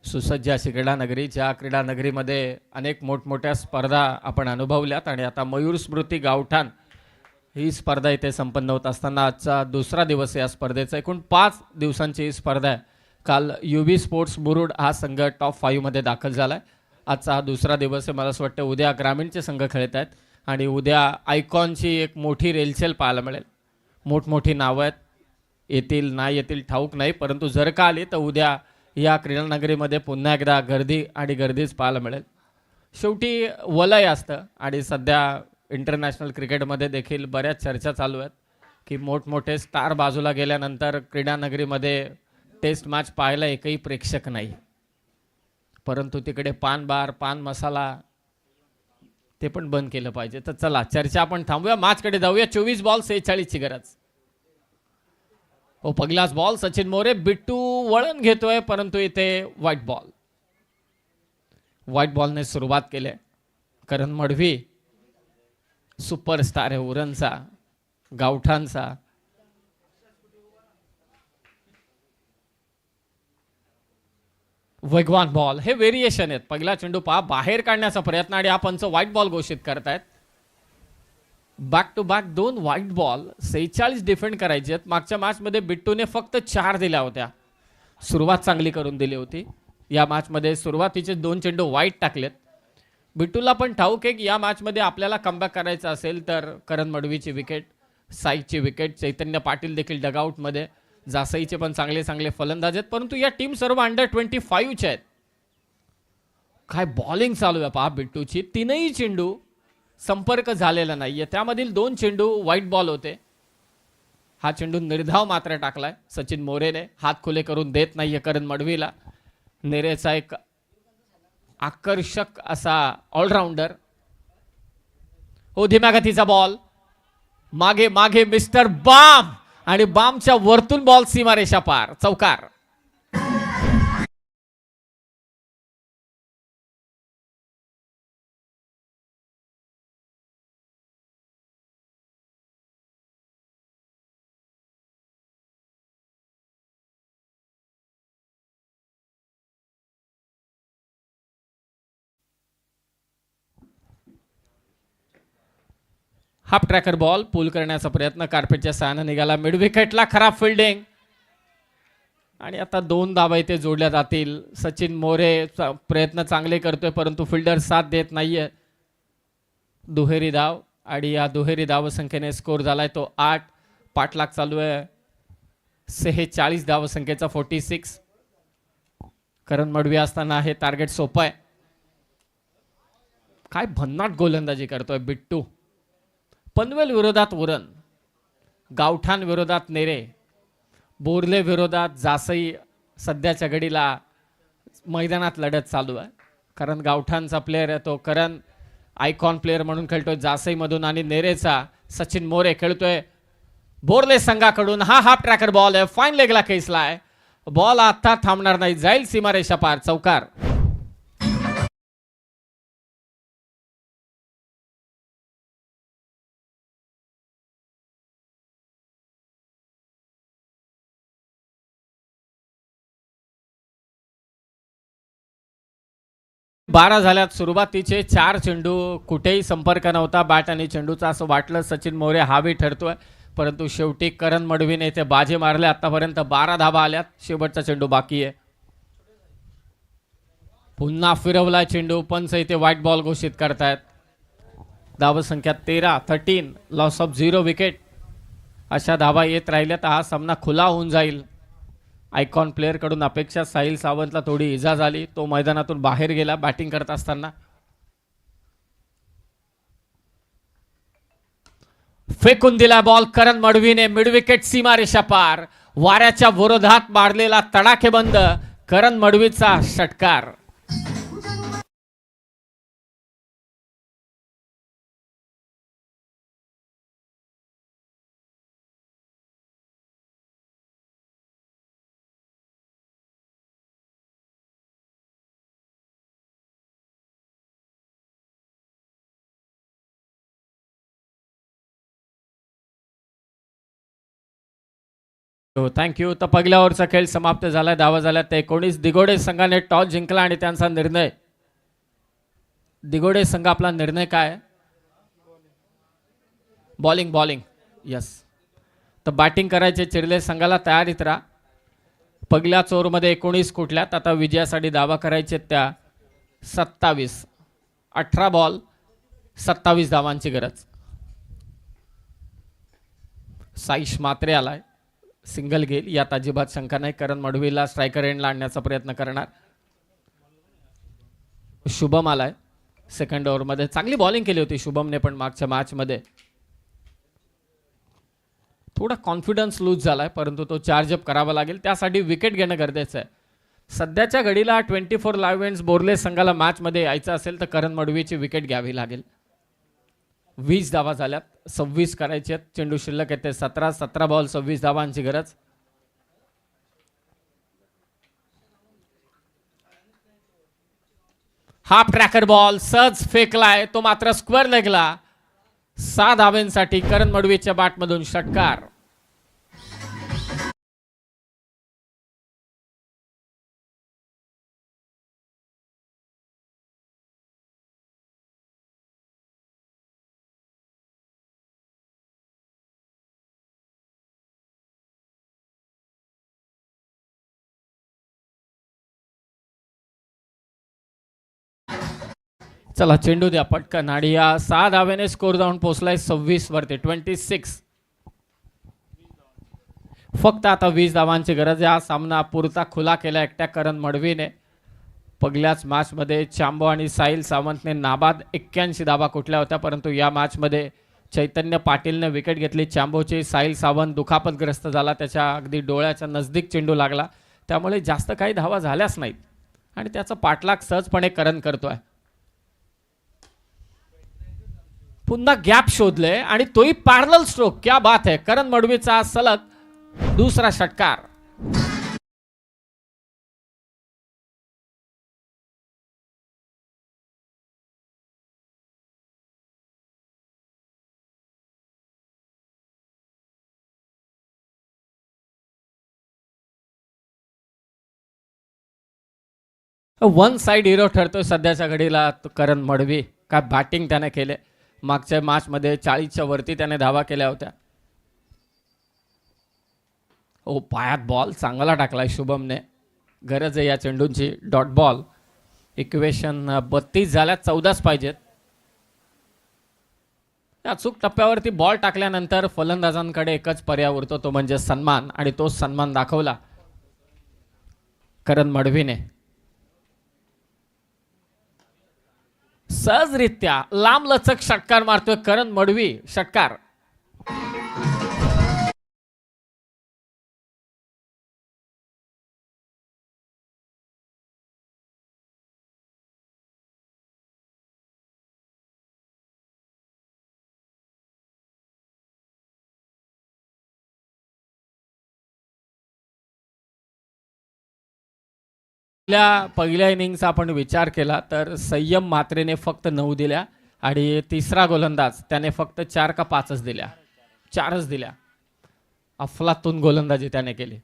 सुसज्ज अशी क्रीडा नगरी, ज्या क्रीडा नगरीमध्ये अनेक मोठमोठ्या स्पर्धा आपण अनुभवल्यात आणि आता मयूर स्मृती गावठाण ही स्पर्धा इथे संपन्न होत असताना आजचा दुसरा दिवस या स्पर्धेचा. एकूण 5 दिवसांची ही स्पर्धा आहे. काल युबी स्पोर्ट्स मुरुड हा संघ टॉप 5 मध्ये दाखल झाला आहे. आजचा हा दुसरा दिवस आहे. मला असं वाटतं उद्या ग्रामीणचे संघ खेळत आहेत आणि उद्या आयकॉनची एक मोठी रेलचेल पाहायला मिळेल. मोठमोठी नावं आहेत, येतील नाही येतील ठाऊक नाही, परंतु जर का आली तर उद्या या क्रीडा नगरीमध्ये पुन्हा एकदा गर्दी आणि गर्दीच पाहायला मिळेल. शेवटी वलय असतं आणि सध्या इंटरनॅशनल क्रिकेटमध्ये देखील बऱ्याच चर्चा चालू आहेत की मोठमोठे स्टार बाजूला गेल्यानंतर क्रीडा नगरीमध्ये टेस्ट मॅच पाहायला एकही प्रेक्षक नाही, परंतु तिकडे पान बार पान मसाला ते पण बंद केलं पाहिजे. तर चला चर्चा आपण थांबूया, मॅचकडे जाऊया. 24 बॉल 46 ची गरज. हो, पहिलाच बॉल सचिन मोरे. बिट्टू वळण घेतोय परंतु इथे व्हाईट बॉल. व्हाईट बॉलने सुरुवात केली. करण मडवी सुपरस्टार आहे उरणचा, गावठाणचा. वेगवान बॉल. हे व्हेरिएशन आहेत. पहिला चेंडू पहा, बाहेर काढण्याचा प्रयत्न आणि हा पंच व्हाईट बॉल घोषित करतायत. Back to back 2 wide ball. 46 defend करायचे आहेत. मागच्या मॅचमध्ये बिट्टूने फक्त 4 दिल्या होत्या. सुरुवात चांगली करून दिली होती. या मॅचमध्ये सुरुवातीचे 2 चेंडू व्हाईट टाकलेत. बिट्टूला पण ठाऊक आहे की या मॅचमध्ये आपल्याला कमबॅक करायचं असेल तर करण मडवीची विकेट, साईची विकेट, चैतन्य पाटील देखील डगआउटमध्ये, जासईचे पण चांगले चांगले फलंदाज आहेत, परंतु या टीम सर्व अंडर 25 च्या आहेत. काय बॉलिंग चालू आहे पहा बिट्टूची. 3ही चेंडू संपर्क झालेला नाहीये. त्यामधील 2 चेंडू व्हाईट बॉल होते. हा चेंडू निर्धाव मात्र टाकलाय सचिन मोरेने. हात खुले करून देत नाहीये करण मडवीला. नेरेचा एक आकर्षक असा ऑलराऊंडर. हो, धीम्या गतीचा बॉल. मागे मागे मिस्टर बाम आणि बामच्या वरतून बॉल सीमारेषा पार. चौकार. हाफ ट्रॅकर बॉल पुल करण्याचा प्रयत्न कार्पेटच्या सहाय्याने निघाला. मिड विकेटला खराब फिल्डिंग आणि आता 2 धावा इथे जोडल्या जातील. सचिन मोरे प्रयत्न चांगले करतोय परंतु फिल्डर साथ देत नाहीये. दुहेरी धाव आणि या दुहेरी धाव संख्येने स्कोर झालाय तो 8. पाठलाग चालू आहे 46 धाव संख्येचा 46. करण मडवी असताना हे टार्गेट सोपं आहे. काय भन्नाट गोलंदाजी करतोय बिट्टू. पनवेल विरोधात उरण, गावठाण विरोधात नेरे, बोरले विरोधात जासई सध्याच्या घडीला मैदानात लढत चालू आहे. कारण गावठाणचा प्लेअर आहे तो करण आयकॉन प्लेअर म्हणून खेळतोय जासईमधून आणि नेरेचा सचिन मोरे खेळतोय बोरले संघाकडून. हा हाफ ट्रॅकर बॉल आहे. फाईन लेगला खेचलाय. बॉल आता थांबणार नाही, जाईल सीमारेषा पार. चौकार. बारा झाल्यात. सुरुवातीचे 4 चेंडू कुठेही संपर्क नव्हता बॅट आणि चेंडूचा असं वाटलं सचिन मोरे हावी ठरतोय, परंतु शेवटी करण मडवीने इथे बाजी मारले. आतापर्यंत 12 धावा आल्यात. शेवटचा चेंडू बाकी आहे. पुन्हा फिरवला चेंडू. पंच इथे व्हाईट बॉल घोषित करतायत. धाव संख्या 13. Loss of 0 wicket. अशा धावा येत राहिल्या तर हा सामना खुला होऊन जाईल. आयकॉन प्लेअर कडून अपेक्षा. साहिल सावंतला थोडी इजा झाली, तो मैदानातून बाहेर गेला बॅटिंग करत असताना. फेकून दिला बॉल करण मडवीने. मिड विकेट सीमारेषा पार. वाऱ्याच्या विरोधात मारलेला तडाखेबंद करण मडवीचा षटकार. हो, थँक्यू. तर पहिल्या ओव्हरचा खेळ समाप्त झाला. धावा झाल्या 19. दिगोडे संघाने टॉस जिंकला आणि त्यांचा निर्णय, दिगोडे संघ आपला निर्णय काय? बॉलिंग. यस. तर बॅटिंग करायचे चिरले संघाला तयारीत राहा. पहिल्याच ओव्हरमध्ये 19 कुठल्यात. आता विजयासाठी दावा करायचे त्या 27. 18 बॉल 27 धावांची गरज. साईश मात्रे आलाय, सिंगल घेईल यात अजिबात शंका नाही. करण मडवीला स्ट्रायकर एंडला आणण्याचा प्रयत्न करणार. शुभम आलाय सेकंड ओव्हरमध्ये. चांगली बॉलिंग केली होती शुभमने पण मागच्या मॅचमध्ये. थोडा कॉन्फिडन्स लूज झालाय, परंतु तो चार्जअप करावा लागेल. त्यासाठी विकेट घेणं गरजेचं आहे. सध्याच्या घडीला 24 लाईव्ह इव्हेंट्स बोर्ले संघाला मॅचमध्ये यायचं असेल तर करण मडवीची विकेट घ्यावी लागेल. 20 धावा झाल्यात, 26 करायचे आहेत. चेंडू शिल्लक येते 17 बॉल 26 धावांची गरज. हाफ ट्रॅकर बॉल सहज फेकलाय, तो मात्र स्क्वेअर लेगला. 6 धावांसाठी करण मडवीच्या बॅटमधून षटकार. चला चेंडू द्या पटकन. आणि या 6 धाव्याने स्कोर जाऊन पोहोचलाय 26 वरती. 26. फक्त आता 20 धावांची गरज आहे. हा सामना पुरता खुला केला एकट्या करण मडवीने. पहिल्याच मॅचमध्ये चांबो आणि साहिल सावंतने नाबाद 81 धावा कुठल्या होत्या, परंतु या मॅचमध्ये चैतन्य पाटीलने विकेट घेतली चांबोची. साहिल सावंत दुखापतग्रस्त झाला, त्याच्या अगदी डोळ्याच्या नजदीक चेंडू लागला, त्यामुळे जास्त काही धावा झाल्याच नाहीत आणि त्याचा पाठलाग सहजपणे करण करतोय. पुन्हा गॅप शोधले आणि तोही पॅरलल स्ट्रोक. क्या बात है. करण मडवीचा सलग दुसरा षटकार. वन साइड हिरो ठरतोय सध्याच्या घडीला करण मडवी. काय बॅटिंग त्याने केले. मागच्या मॅचमध्ये 40च्या वरती त्याने धावा केल्या होत्या. ओ पायात बॉल चांगला टाकलाय शुभमने. गरज आहे या चेंडूंची. Dot ball. इक्वेशन 32 झाल्यात, 14च पाहिजेत. या अचूक टप्प्यावरती बॉल टाकल्यानंतर फलंदाजांकडे एकच पर्याय उरतो, तो म्हणजे सन्मान, आणि तो सन्मान दाखवला करण मडवीने. सहजरित्या लांब लचक षटकार मारतोय करण मडवी. षटकार. पहिल्या इनिंगचा आपण विचार केला तर संयम मात्रेने फक्त 9 दिल्या आणि तिसरा गोलंदाज त्याने फक्त 4 का 5च दिल्या. 4च दिल्या. अफलातून गोलंदाजी त्याने केली.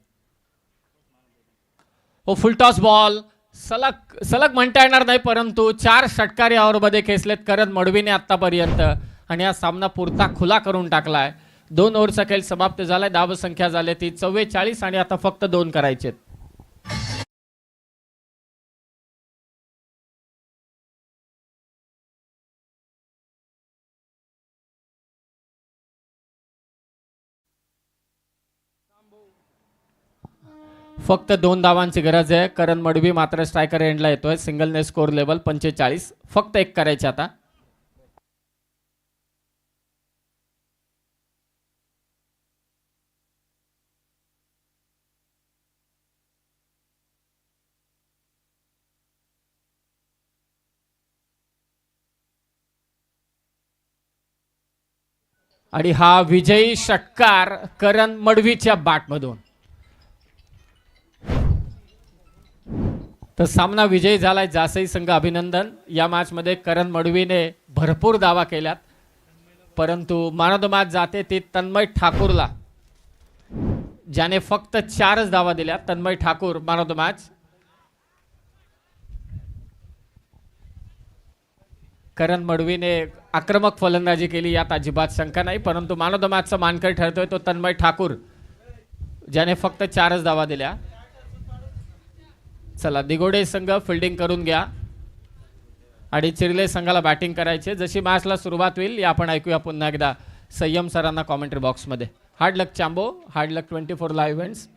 हो फुलटॉस बॉल. सलग म्हणता येणार नाही, परंतु 4 षटकार या ओव्हरमध्ये खेचलेत करण मडवीने आतापर्यंत आणि हा सामना पुरता खुला करून टाकलाय. 2 ओव्हरचा खेळ समाप्त झालाय. धाव संख्या झाली ती 44 आणि आता फक्त 2 करायचे. फक्त 2 धावांची गरज आहे. करण मडवी मात्र स्ट्रायकर एंडला येतोय. सिंगलने स्कोर लेवल 45. फक्त 1 करायचे आता. आणि हा विजयी षटकार करण मडवीच्या बॅटमधून. तर सामना विजयी झालाय जासई संघ. अभिनंदन. या मॅचमध्ये करण मडवीने भरपूर धावा केल्यात, परंतु मॅन ऑफ द मॅच जाते ती तन्मय ठाकूरला. ज्याने फक्त 4च धावा दिल्या, Tanmay Thakur man of the match. Karan मडवीने आक्रमक फलंदाजी केली, यात अजिबात शंका नाही, परंतु मॅन ऑफ द मॅचचा मानकरी ठरतोय तो तन्मय ठाकूर, ज्याने फक्त 4च धावा दिल्या. चला, दिगोडे संघ फिल्डिंग करून घ्या आणि चिरले संघाला बॅटिंग करायचे. जशी मॅचला सुरुवात होईल या आपण ऐकूया पुन्हा एकदा संयम सरांना कॉमेंट्री बॉक्समध्ये. हार्ड लक चांबो, हार्ड लक 24 लाईव्ह इव्हेंट्स.